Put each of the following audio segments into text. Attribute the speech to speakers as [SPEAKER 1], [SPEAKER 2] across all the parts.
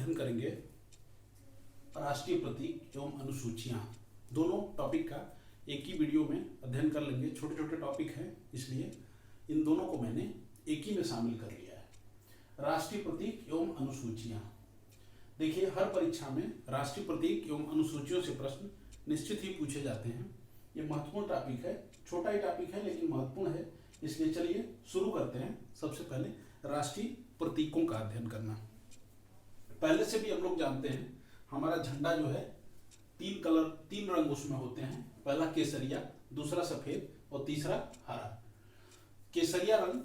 [SPEAKER 1] अध्ययन करेंगे राष्ट्रीय प्रतीक एवं अनुसूचियां। दोनों टॉपिक का एक ही वीडियो में अध्ययन कर लेंगे। छोटे छोटे टॉपिक हैं, इसलिए इन दोनों को मैंने एक ही में शामिल कर लिया है। राष्ट्रीय प्रतीक एवं अनुसूचियां। देखिए, हर परीक्षा में राष्ट्रीय प्रतीक एवं अनुसूचियों से प्रश्न निश्चित ही पूछे जाते हैं। ये महत्वपूर्ण टॉपिक है, छोटा ही टॉपिक है लेकिन महत्वपूर्ण है, इसलिए चलिए शुरू करते हैं। सबसे पहले राष्ट्रीय प्रतीकों का अध्ययन करना। पहले से भी हम लोग जानते हैं, हमारा झंडा जो है तीन रंग उसमें होते हैं। पहला केसरिया, दूसरा सफेद और तीसरा हरा। केसरिया रंग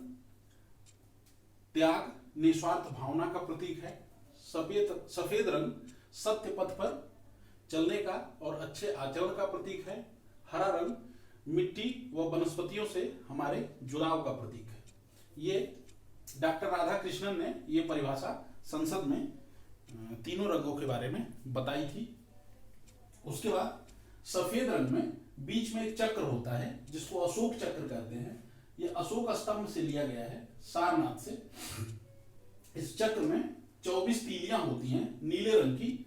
[SPEAKER 1] त्याग, निस्वार्थ भावना का प्रतीक है। सफेद रंग सत्य पथ पर चलने का और अच्छे आचरण का प्रतीक है। हरा रंग मिट्टी व वनस्पतियों से हमारे जुड़ाव का प्रतीक है। ये डॉक्टर राधाकृष्णन ने ये परिभाषा संसद में तीनों रंगों के बारे में बताई थी। उसके बाद सफेद रंग में बीच में एक चक्र होता है जिसको अशोक चक्र कहते हैं। ये अशोक स्तंभ से लिया गया है, सारनाथ से। इस चक्र में 24 तीलियां होती हैं नीले रंग की,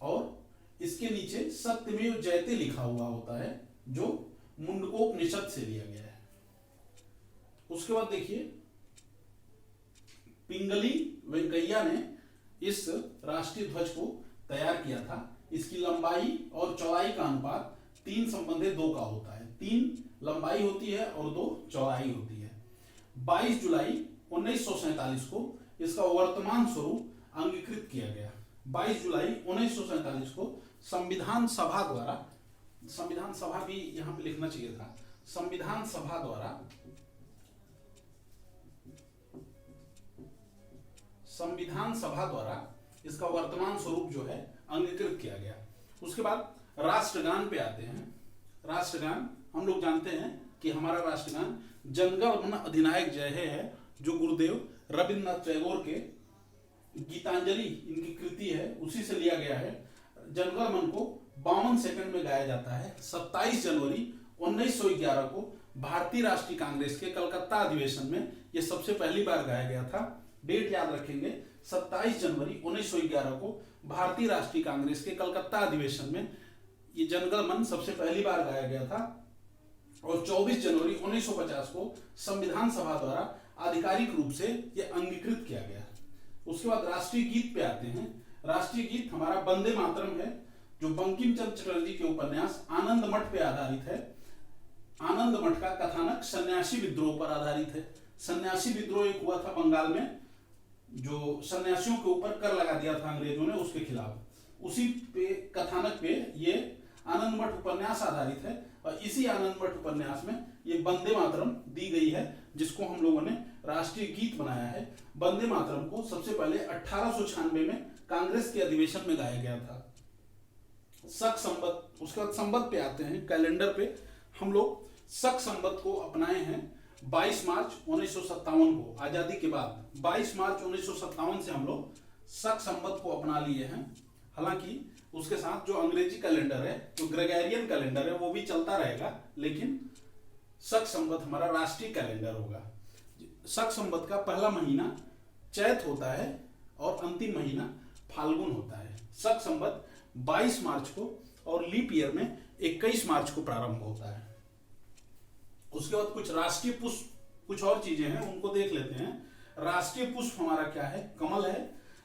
[SPEAKER 1] और इसके नीचे सत्यमेव जयते लिखा हुआ होता है जो मुंडकोपनिषद से लिया गया है। उसके बाद देखिए, पिंगली वेंकैया ने इस राष्ट्रीय ध्वज को तैयार किया था। इसकी लंबाई और चौड़ाई का अनुपात 3:2 का होता है। 3 लंबाई होती है और 2 चौड़ाई होती है। 22 जुलाई 1947 को इसका वर्तमान स्वरूप अंगीकृत किया गया। 22 जुलाई 1947 को संविधान सभा द्वारा, संविधान सभा भी यहां पे लिखना चाहिए था, संविधान सभा द्वारा इसका वर्तमान स्वरूप जो है अंगीकृत किया गया। उसके बाद राष्ट्रगान पे आते हैं। राष्ट्रगान हम लोग जानते हैं कि हमारा राष्ट्रगान जनगण मन अधिनायक जय है, जो गुरुदेव रविन्द्रनाथ टैगोर के गीतांजलि इनकी कृति है, उसी से लिया गया है। जनगण मन को 52 सेकंड में गाया जाता है। 27 जनवरी 1911 को भारतीय राष्ट्रीय कांग्रेस के कलकत्ता अधिवेशन में यह सबसे पहली बार गाया गया था। डेट याद रखेंगे, 27 जनवरी 1911 को भारतीय राष्ट्रीय कांग्रेस के कलकत्ता अधिवेशन में ये जनगण मन सबसे पहली बार गाया गया था। और 24 जनवरी 1950 को संविधान सभा द्वारा आधिकारिक रूप से यह अंगीकृत किया गया। उसके बाद राष्ट्रीय गीत पे आते हैं। राष्ट्रीय गीत हमारा वंदे मातरम है, जो बंकिम चंद्र चटर्जी के उपन्यास आनंद मठ पे आधारित है। आनंद मठ का कथानक सन्यासी विद्रोह पर आधारित है। सन्यासी विद्रोह एक हुआ था बंगाल में, जो सन्यासियों के ऊपर कर लगा दिया था अंग्रेजों ने, उसके खिलाफ। उसी पे कथानक पे ये आनंद मठ उपन्यास आधारित है, और इसी आनंद मठ उपन्यास में ये वंदे मातरम दी गई है, जिसको हम लोगों ने राष्ट्रीय गीत बनाया है। वंदे मातरम को सबसे पहले 1896 में कांग्रेस के अधिवेशन में गाया गया था। शक संवत, उसके बाद संवत पे आते हैं। कैलेंडर पे हम लोग शक संवत को अपनाए हैं 22 मार्च 1957 को, आजादी के बाद 22 मार्च 1957 से हम लोग शक संवत को अपना लिए हैं। हालांकि उसके साथ जो अंग्रेजी कैलेंडर है, जो ग्रेगोरियन कैलेंडर है, वो भी चलता रहेगा, लेकिन शक संवत हमारा राष्ट्रीय कैलेंडर होगा। शक संवत का पहला महीना चैत होता है और अंतिम महीना फाल्गुन होता है। शक संवत 22 मार्च को और लीप ईयर में 21 मार्च को प्रारंभ होता है। उसके बाद कुछ राष्ट्रीय पुष्प, कुछ और चीजें हैं, उनको देख लेते हैं। राष्ट्रीय पुष्प हमारा क्या है? कमल है।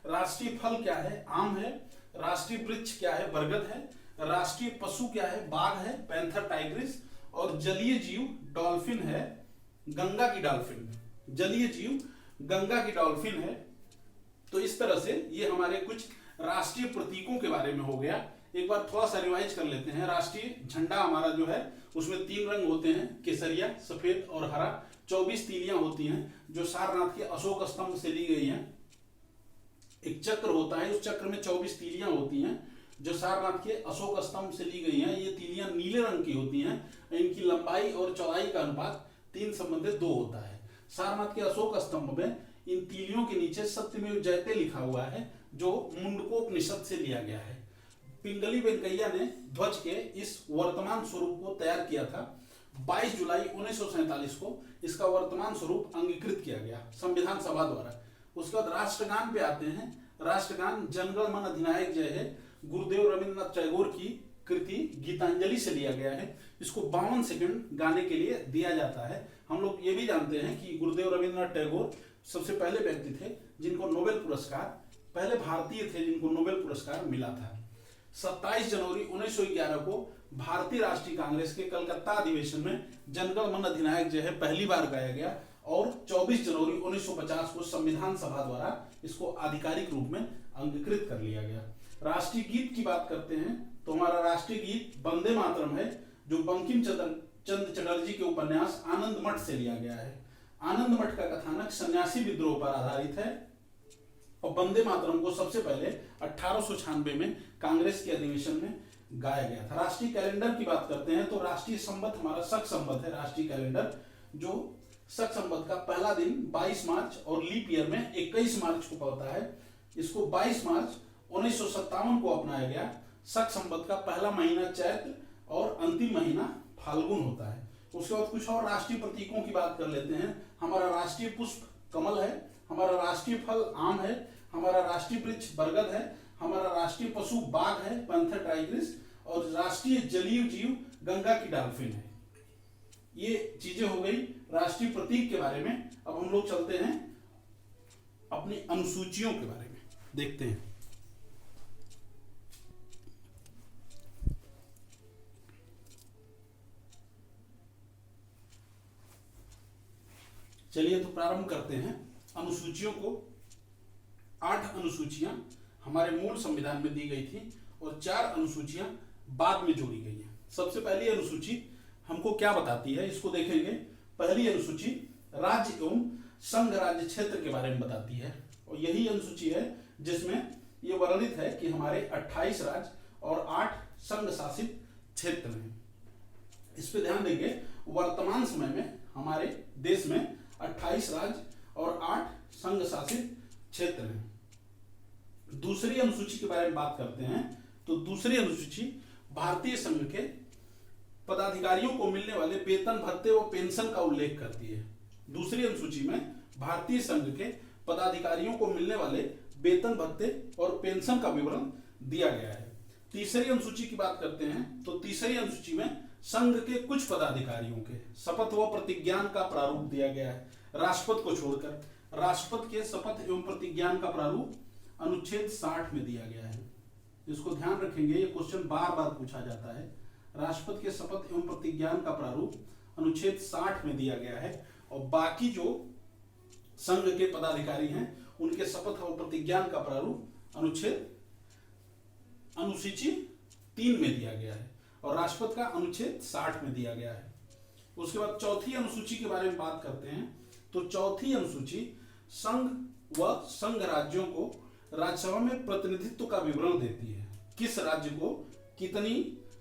[SPEAKER 1] राष्ट्रीय फल क्या है? आम है। राष्ट्रीय वृक्ष क्या है? बरगद है। राष्ट्रीय पशु क्या है? बाघ है, पैंथर टाइग्रिस। और जलीय जीव डॉल्फिन है, गंगा की डॉल्फिन। जलीय जीव गंगा की डॉल्फिन है। तो इस तरह से ये हमारे कुछ राष्ट्रीय प्रतीकों के बारे में हो गया। एक बार थोड़ा सा रिवाइज कर लेते हैं। राष्ट्रीय झंडा हमारा जो है उसमें 3 रंग होते हैं, केसरिया, सफेद और हरा। 24 तीलियां होती हैं जो सारनाथ के अशोक स्तंभ से ली गई हैं। एक चक्र होता है, उस चक्र में 24 तीलियां होती हैं जो सारनाथ के अशोक स्तंभ से ली गई हैं। ये तीलियां नीले रंग की होती हैं। इनकी लंबाई और चौड़ाई का अनुपात 3:2 होता है। सारनाथ के अशोक स्तंभ में इन तीलियों के नीचे सत्यमेव जयते लिखा हुआ है, जो मुंडकोपनिषद से लिया गया है। पिंगली वेंकैया ने ध्वज के इस वर्तमान स्वरूप को तैयार किया था। 22 जुलाई 1947 को इसका वर्तमान स्वरूप अंगीकृत किया गया संविधान सभा द्वारा। उसके बाद राष्ट्रगान पे आते हैं। राष्ट्रगान जनगण मन अधिनायक जय है गुरुदेव रविंद्रनाथ टैगोर की कृति गीतांजलि से लिया गया है। इसको 52 सेकंड गाने के लिए दिया जाता है। हम लोग ये भी जानते हैं कि गुरुदेव रविंद्रनाथ टैगोर सबसे पहले व्यक्ति थे जिनको नोबेल पुरस्कार, पहले भारतीय थे जिनको नोबेल पुरस्कार मिला था। 27 जनवरी 1911 को भारतीय राष्ट्रीय कांग्रेस के कलकत्ता अधिवेशन में जनगण मन अधिनायक जय है पहली बार गाया गया और 24 जनवरी 1950 को संविधान सभा द्वारा इसको आधिकारिक रूप में अंगीकृत कर लिया गया। राष्ट्रीय गीत की बात करते हैं तो हमारा राष्ट्रीय गीत वंदे मातरम है, जो बंकिम चंद्र चटर्जी के उपन्यास आनंद मठ से लिया गया है। आनंद मठ का कथानक सन्यासी विद्रोह पर आधारित है और वंदे मातरम को सबसे पहले 1896 में कांग्रेस के अधिवेशन में गाया गया था। राष्ट्रीय कैलेंडर की बात करते हैं तो राष्ट्रीय संवत हमारा शक संवत है। राष्ट्रीय कैलेंडर जो शक संवत का पहला दिन 22 मार्च और लीप ईयर में 21 मार्च को पड़ता है। इसको 22 मार्च 1957 को अपनाया गया। शक संवत का पहला महीना चैत्र और अंतिम महीना फाल्गुन होता है। उसके बाद कुछ और राष्ट्रीय प्रतीकों की बात कर लेते हैं। हमारा राष्ट्रीय पुष्प कमल है, हमारा राष्ट्रीय फल आम है, हमारा राष्ट्रीय वृक्ष बरगद है, हमारा राष्ट्रीय पशु बाघ है पैंथर टाइग्रिस, और राष्ट्रीय जलीय जीव गंगा की डॉल्फिन है। ये चीजें हो गई राष्ट्रीय प्रतीक के बारे में। अब हम लोग चलते हैं अपनी अनुसूचियों के बारे में देखते हैं। चलिए तो प्रारंभ करते हैं अनुसूचियों को। 8 अनुसूचियां हमारे मूल संविधान में दी गई थी और 4 अनुसूचियां बाद में जोड़ी गई हैं। सबसे पहली अनुसूची हमको क्या बताती है, इसको देखेंगे। पहली अनुसूची राज्य एवं संघ राज्य क्षेत्र के बारे में बताती है और यही अनुसूची है जिसमें यह वर्णित है कि हमारे 28 राज्य और 8 संघ शासित क्षेत्र हैं। इस पे ध्यान देंगे। वर्तमान समय में हमारे देश में 28 राज्य और 8 संघ शासित क्षेत्र हैं। दूसरी अनुसूची के बारे में बात करते हैं तो दूसरी अनुसूची भारतीय संघ के पदाधिकारियों को मिलने वाले वेतन भत्ते व पेंशन का उल्लेख करती है। दूसरी अनुसूची में भारतीय संघ के पदाधिकारियों को मिलने वाले वेतन भत्ते और पेंशन का विवरण दिया गया है। तीसरी अनुसूची की बात करते हैं तो तीसरी अनुसूची में संघ के कुछ पदाधिकारियों के शपथ व प्रतिज्ञान का प्रारूप दिया गया है। राष्ट्रपति को छोड़कर राष्ट्रपति के शपथ एवं प्रतिज्ञान का प्रारूप अनुच्छेद 60 में दिया गया है। इसको ध्यान रखेंगे, ये क्वेश्चन बार बार पूछा जाता है। राष्ट्रपति के शपथ एवं प्रतिज्ञान का प्रारूप अनुच्छेद 60 में दिया गया है और बाकी जो संघ के पदाधिकारी हैं उनके शपथ और प्रतिज्ञान का प्रारूप अनुसूची 3 में दिया गया है और राष्ट्रपति का अनुच्छेद 60 में दिया गया है। उसके बाद चौथी अनुसूची के बारे में बात करते हैं तो चौथी अनुसूची संघ व संघ राज्यों को राज्यसभा में प्रतिनिधित्व का विवरण देती है। किस राज्य को कितनी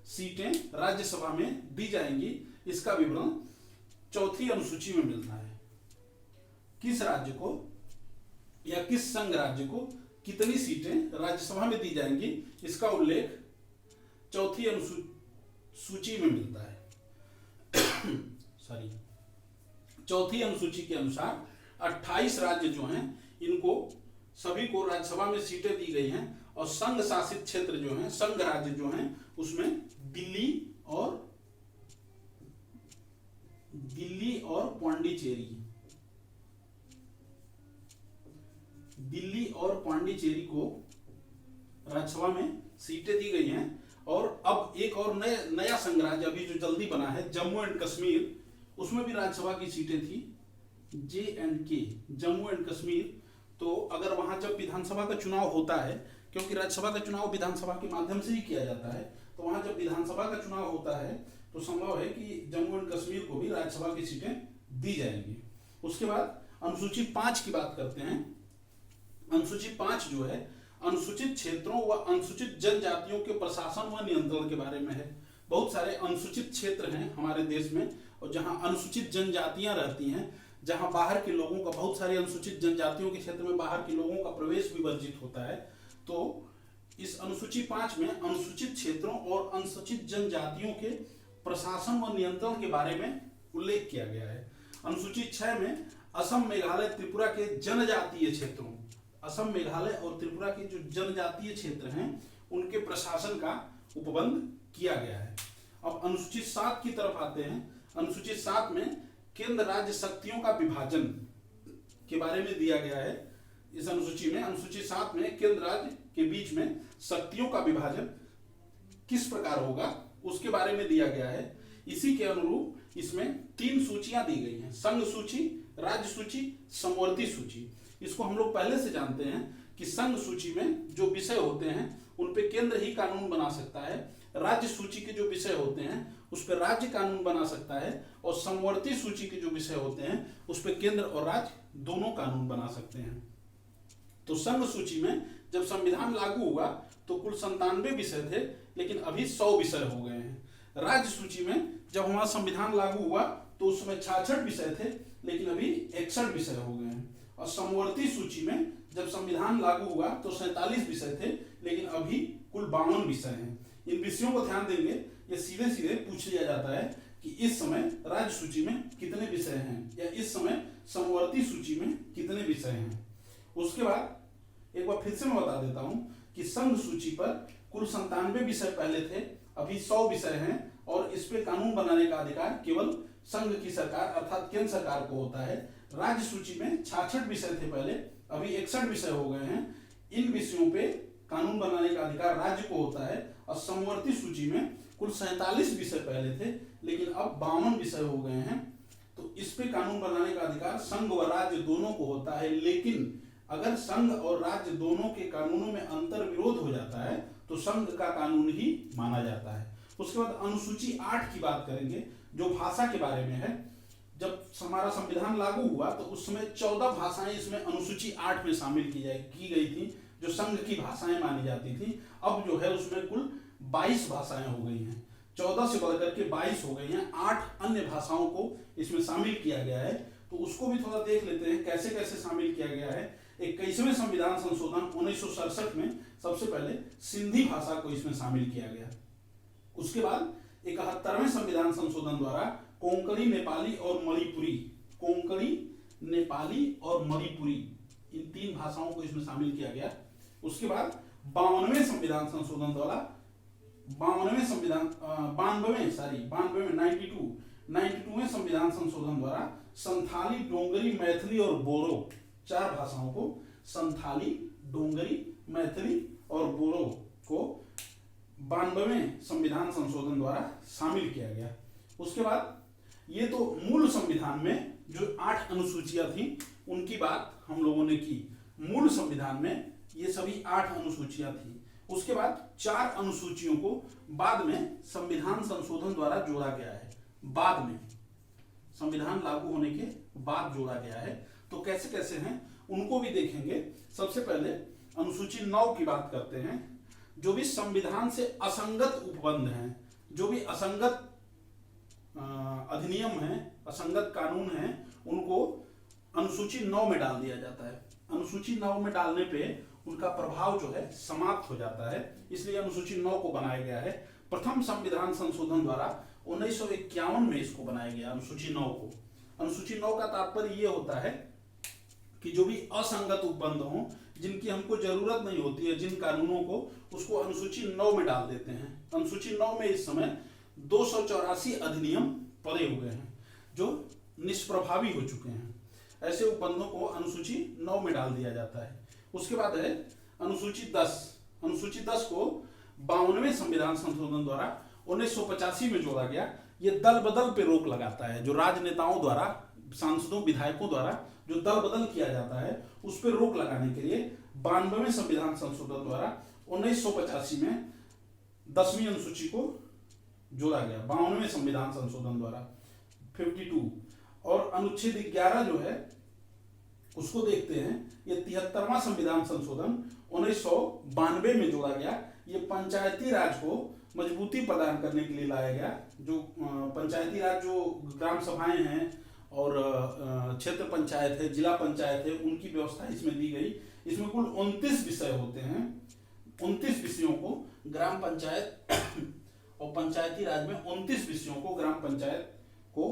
[SPEAKER 1] सीटें राज्यसभा में दी जाएंगी इसका विवरण चौथी अनुसूची में मिलता है। किस राज्य को या किस संघ राज्य को कितनी सीटें राज्यसभा में दी जाएंगी इसका उल्लेख चौथी अनुसूची में मिलता है। सॉरी, चौथी अनुसूची के अनुसार 28 राज्य जो हैं इनको सभी को राज्यसभा में सीटें दी गई हैं और संघ शासित क्षेत्र जो हैं, संघ राज्य जो हैं, उसमें दिल्ली और पांडिचेरी को राज्यसभा में सीटें दी गई हैं। और अब एक और नया संघ राज्य अभी जो जल्दी बना है जम्मू एंड कश्मीर, उसमें भी राज्यसभा की सीटें थी J&K, जम्मू एंड कश्मीर। तो अगर वहां जब विधानसभा का चुनाव होता है, क्योंकि राज्यसभा का चुनाव विधानसभा के माध्यम से ही किया जाता है, तो वहां जब विधानसभा का चुनाव होता है तो संभव है कि जम्मू एंड कश्मीर को भी राज्यसभा की सीटें दी जाएंगी। उसके बाद अनुसूची 5 की बात करते हैं। अनुसूची 5 जो है अनुसूचित क्षेत्रों व अनुसूचित जनजातियों के प्रशासन व नियंत्रण के बारे में है। बहुत सारे अनुसूचित क्षेत्र हैं हमारे देश में और जहां अनुसूचित जनजातियां रहती हैं, जहां बाहर के लोगों का, बहुत सारे अनुसूचित जनजातियों के क्षेत्र में बाहर के लोगों का प्रवेश भी वर्जित होता है। तो इस अनुसूची 5 में अनुसूचित क्षेत्रों और अनुसूचित जनजातियों के प्रशासन व नियंत्रण के बारे में उल्लेख किया गया है। अनुसूची 6 में असम, मेघालय, त्रिपुरा के जनजातीय क्षेत्रों असम, मेघालय और त्रिपुरा के जो जनजातीय क्षेत्र हैं उनके प्रशासन का उपबंध किया गया है। अब अनुसूचित 7 की तरफ आते हैं। अनुसूचित 7 में केंद्र राज्य शक्तियों का विभाजन के बारे में दिया गया है। इस अनुसूची में, अनुसूची 7 में केंद्र राज्य के बीच में शक्तियों का विभाजन किस प्रकार होगा उसके बारे में दिया गया है। इसी के अनुरूप इसमें 3 सूचियां दी गई हैं, संघ सूची, राज्य सूची, समवर्ती सूची। इसको हम लोग पहले से जानते हैं कि संघ सूची में जो विषय होते हैं उन पे केंद्र ही कानून बना सकता है, राज्य सूची के जो विषय होते हैं उस पर राज्य कानून बना सकता है, और समवर्ती सूची के जो विषय होते हैं उस पर केंद्र और राज्य दोनों कानून बना सकते हैं। तो संघ सूची में जब संविधान लागू हुआ तो कुल 97 विषय थे, लेकिन अभी 100 विषय हो गए हैं। राज्य सूची में जब हमारा संविधान लागू हुआ तो उस समय 66 विषय थे, लेकिन अभी 61 विषय हो गए हैं। और समवर्ती सूची में जब संविधान लागू हुआ तो 47 विषय थे, लेकिन अभी कुल 52 विषय हैं। इन विषयों को ध्यान देंगे, ये सीधे सीधे पूछ लिया जाता है कि इस समय राज्य सूची में कितने विषय हैं या इस समय समवर्ती सूची में कितने विषय हैं। उसके बाद एक बार फिर से मैं बता देता हूं कि संघ सूची पर कुल 97 विषय पहले थे, अभी 100 विषय हैं, और इस पे कानून बनाने का अधिकार केवल संघ की सरकार अर्थात केंद्र सरकार को होता है। राज्य सूची में 66 विषय थे पहले, अभी 61 विषय हो गए हैं। इन विषयों पे कानून बनाने का अधिकार राज्य को होता है। और समवर्ती सूची में कुल 47 विषय पहले थे, लेकिन अब 52 विषय हो गए हैं। तो इस पे कानून बनाने का अधिकार संघ व राज्य दोनों को होता है, लेकिन अगर संघ और राज्य दोनों के कानूनों में अंतर विरोध हो जाता है तो संघ का कानून ही माना जाता है। उसके बाद अनुसूची 8 की बात करेंगे जो भाषा के बारे में है। जब हमारा संविधान लागू हुआ तो उस समय 14 भाषाएं इसमें अनुसूची 8 में शामिल की गई थी, जो संघ की भाषाएं मानी जाती थी। अब जो है उसमें कुल 22 भाषाएं हो गई हैं, 14 से बढ़कर के 22 हो गई हैं। 8 अन्य भाषाओं को इसमें शामिल किया गया है। तो उसको भी थोड़ा देख लेते हैं कैसे कैसे शामिल किया गया है। 21वें संविधान संशोधन 1967 में सबसे पहले सिंधी भाषा को इसमें शामिल किया गया। उसके बाद 71वें संविधान संशोधन द्वारा कोंकणी, नेपाली और मणिपुरी, कोंकणी, नेपाली और मणिपुरी, इन 3 भाषाओं को इसमें शामिल किया गया। उसके बाद 52वें संविधान संशोधन द्वारा 92वें संविधान संशोधन द्वारा संथाली, डोंगरी, मैथिली और बोरो, 4 भाषाओं को, संथाली, डोंगरी, मैथिली और बोरो को 92वें संविधान संशोधन द्वारा शामिल किया गया। उसके बाद ये तो मूल संविधान में जो 8 अनुसूचियां थी उनकी बात हम लोगों ने की। मूल संविधान में ये सभी 8 अनुसूचियां थी। उसके बाद 4 अनुसूचियों को बाद में संविधान संशोधन द्वारा जोड़ा गया है। बाद में संविधान लागू होने के बाद जोड़ा गया है। तो कैसे कैसे हैं उनको भी देखेंगे। सबसे पहले अनुसूची 9 की बात करते हैं। जो भी संविधान से असंगत उपबंध हैं, जो भी असंगत अधिनियम हैं, असंगत कानून हैं, उनको अनुसूची 9 में डाल दिया जाता है। अनुसूची 9 में डालने पे उनका प्रभाव जो है समाप्त हो जाता है, इसलिए अनुसूची 9 को बनाया गया है। प्रथम संविधान संशोधन द्वारा 1951 में इसको बनाया गया अनुसूची 9 को। अनुसूची 9 का तात्पर्य ये होता है कि जो भी असंगत उपबंध हों, जिनकी हमको जरूरत नहीं होती है, जिन कानूनों को, उसको अनुसूची 9 में डाल देते हैं। अनुसूची 9 में इस समय 284 अधिनियम पड़े हुए हैं जो निष्प्रभावी हो चुके हैं। ऐसे उपबंधों को अनुसूची 9 में डाल दिया जाता है। उसके बाद है अनुसूची 10। अनुसूची 10 को 52वें संविधान संशोधन द्वारा 1985 में जोड़ा गया। ये दल बदल पे रोक लगाता है। जो राजनेताओं द्वारा, सांसदों, विधायकों द्वारा जो दल बदल किया जाता है उस पर रोक लगाने के लिए 92वें संविधान संशोधन द्वारा 1985 में 10वीं अनुसूची को जोड़ा गया। 52वें संविधान संशोधन द्वारा 52। और अनुच्छेद 11 जो है उसको देखते हैं। ये 73वां संविधान संशोधन 1992 में जोड़ा गया। ये पंचायती राज को मजबूती प्रदान करने के लिए लाया गया। जो पंचायती राज, जो ग्राम सभाएं हैं और क्षेत्र पंचायत है, जिला पंचायत है, उनकी व्यवस्था इसमें दी गई। इसमें कुल 29 विषय होते हैं। 29 विषयों को ग्राम पंचायत और पंचायती राज में 29 विषयों को ग्राम पंचायत को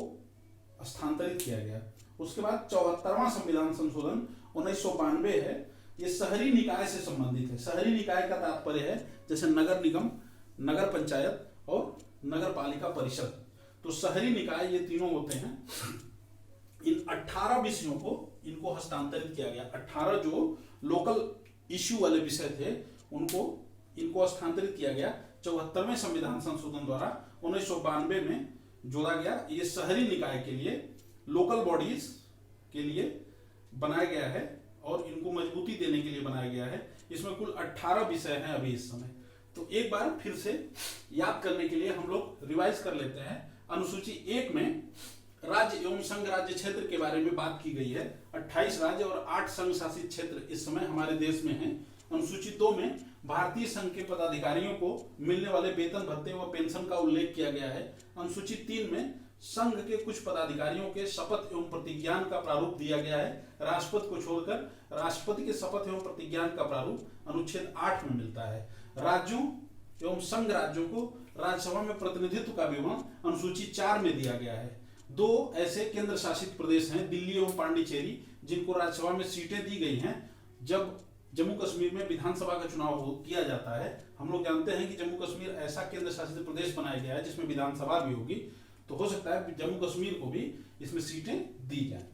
[SPEAKER 1] स्थानांतरित किया गया। उसके बाद 74वां संविधान संशोधन 1992 है। ये शहरी निकाय से संबंधित है। शहरी निकाय का तात्पर्य है जैसे नगर निगम, नगर पंचायत और नगर पालिका परिषद। तो शहरी निकाय ये तीनों होते हैं। इन 18 विषयों को इनको हस्तांतरित किया गया। 18 जो लोकल इश्यू वाले विषय थे इनको हस्तांतरित किया गया 74वें संविधान संशोधन द्वारा 1992 में जोड़ा गया। ये शहरी निकाय के लिए, लोकल बॉडीज के लिए बनाया गया है और इनको मजबूती देने के लिए बनाया गया है। इसमें कुल 18 विषय हैं अभी इस समय। तो एक बार फिर से याद करने के लिए हम लोग रिवाइज कर लेते हैं। अनुसूची 1 में राज्य एवं संघ राज्य क्षेत्र के बारे में बात की गई है। 28 राज्य और 8 संघ शासित क्षेत्र इस समय हमारे देश में हैं। अनुसूची 2 में भारतीय संघ के पदाधिकारियों को मिलने वाले वेतन भत्ते व पेंशन का उल्लेख किया गया है। अनुसूची 3 में संघ के कुछ पदाधिकारियों के शपथ एवं प्रतिज्ञान का प्रारूप दिया गया है। राष्ट्रपति को छोड़कर राष्ट्रपति के शपथ एवं प्रतिज्ञान का प्रारूप अनुच्छेद 8 में मिलता है। राज्यों एवं संघ राज्यों को राज्यसभा में प्रतिनिधित्व का विवरण अनुसूची 4 में दिया गया है। 2 ऐसे केंद्र शासित प्रदेश हैं, दिल्ली एवं पांडिचेरी, जिनको राज्यसभा में सीटें दी गई हैं। जब जम्मू कश्मीर में विधानसभा का चुनाव किया जाता है, हम लोग जानते हैं कि जम्मू कश्मीर ऐसा केंद्र शासित प्रदेश बनाया गया है जिसमें विधानसभा भी होगी, तो हो सकता है जम्मू कश्मीर को भी इसमें सीटें दी जाए।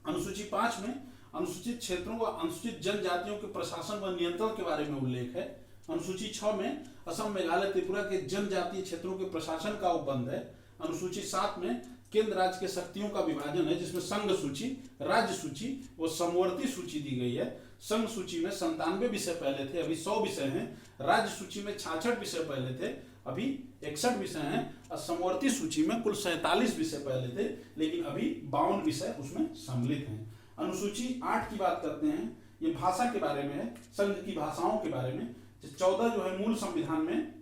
[SPEAKER 1] अनुसूची 5 में अनुसूचित क्षेत्रों व अनुसूचित जनजातियों के प्रशासन व नियंत्रण के बारे में उल्लेख है। अनुसूची 6 में असम, मेघालय, त्रिपुरा के जनजातीय क्षेत्रों के प्रशासन का उपबंध है। अनुसूची 7 में केंद्र राज्य के शक्तियों का विभाजन है, जिसमें संघ सूची, राज्य सूची व समवर्ती सूची दी गई है। संघ सूची में 97 विषय पहले थे, अभी 100 विषय हैं। राज्य सूची में 66 विषय पहले थे, अभी 61 विषय हैं। और समवर्ती सूची में कुल 47 विषय पहले थे, लेकिन अभी 52 विषय उसमें सम्मिलित हैं। अनुसूची 8 की बात करते हैं, ये भाषा के बारे में है, संघ की भाषाओं के बारे में। 14 जो है मूल संविधान में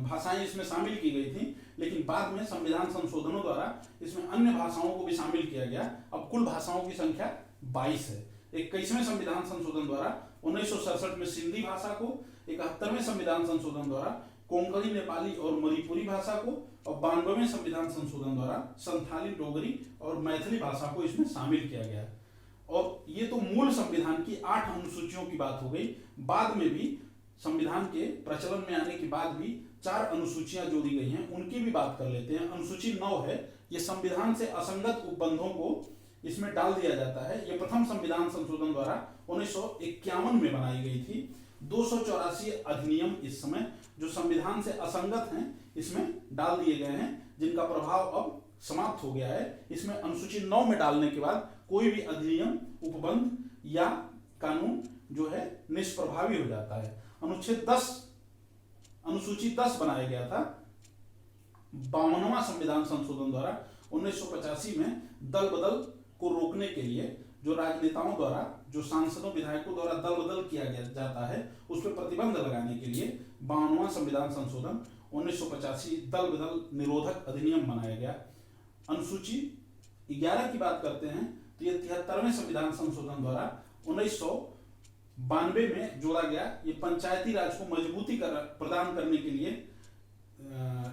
[SPEAKER 1] भाषाएं इसमें शामिल की गई थी, लेकिन बाद में संविधान संशोधनों द्वारा इसमें अन्य भाषाओं को भी शामिल किया गया। अब कुल भाषाओं की संख्या 22 है। 21वें संविधान संशोधन द्वारा 1967 में सिंधी भाषा को, 71वें संविधान संशोधन द्वारा कोंकणी, नेपाली और मणिपुरी भाषा को, और 92वें संविधान संशोधन द्वारा संथाली, डोगरी और मैथिली भाषा को इसमें शामिल किया गया। और ये तो मूल संविधान की 8 अनुसूचियों की बात हो गई। बाद में भी संविधान के प्रचलन में आने के बाद भी 4 अनुसूचियां जोड़ी गई हैं, उनकी भी बात कर लेते हैं। अनुसूची 9 है, ये संविधान से असंगत उपबंधों को इसमें डाल दिया जाता है। ये प्रथम संविधान संशोधन द्वारा 1951 में बनाई गई थी। 284 अधिनियम इस समय जो संविधान से असंगत हैं इसमें डाल दिए गए हैं, जिनका प्रभाव अब समाप्त हो गया है। इसमें अनुसूची 9 में डालने के बाद कोई भी अधिनियम, उपबंध या कानून जो है निष्प्रभावी हो जाता है। अनुसूची 10 बनाया गया था 52वां संविधान संशोधन द्वारा 1985 में दल बदल को रोकने के लिए, जो राजनेताओं द्वारा, जो सांसदों, विधायकों द्वारा दल बदल किया जाता है, उस पर प्रतिबंध लगाने के लिए 52वां संविधान संशोधन 1985 दल बदल निरोधक अधिनियम बनाया गया। अनुसूची 11 की बात करते हैं तो ये 73वें संविधान संशोधन द्वारा 1992 में जोड़ा गया। ये पंचायती राज को मजबूती प्रदान करने के लिए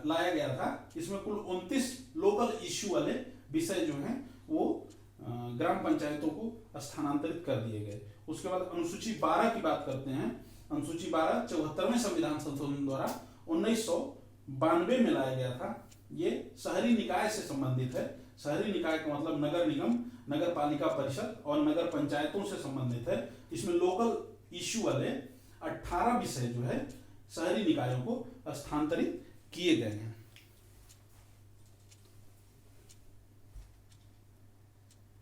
[SPEAKER 1] लाया गया था। इसमें कुल 29 लोकल इश्यू वाले विषय जो हैं वो ग्राम पंचायतों को स्थानांतरित कर दिए गए। उसके बाद अनुसूची 12 की बात करते हैं। अनुसूची 12 74वें संविधान संशोधन द्वारा 1992 में लाया गया था। ये शहरी निकाय से संबंधित है। शहरी निकाय का मतलब नगर निगम, नगर पालिका परिषद और नगर पंचायतों से संबंधित है। इसमें लोकल इश्यू वाले 18 विषय जो है शहरी निकायों को स्थानांतरित किए गए हैं।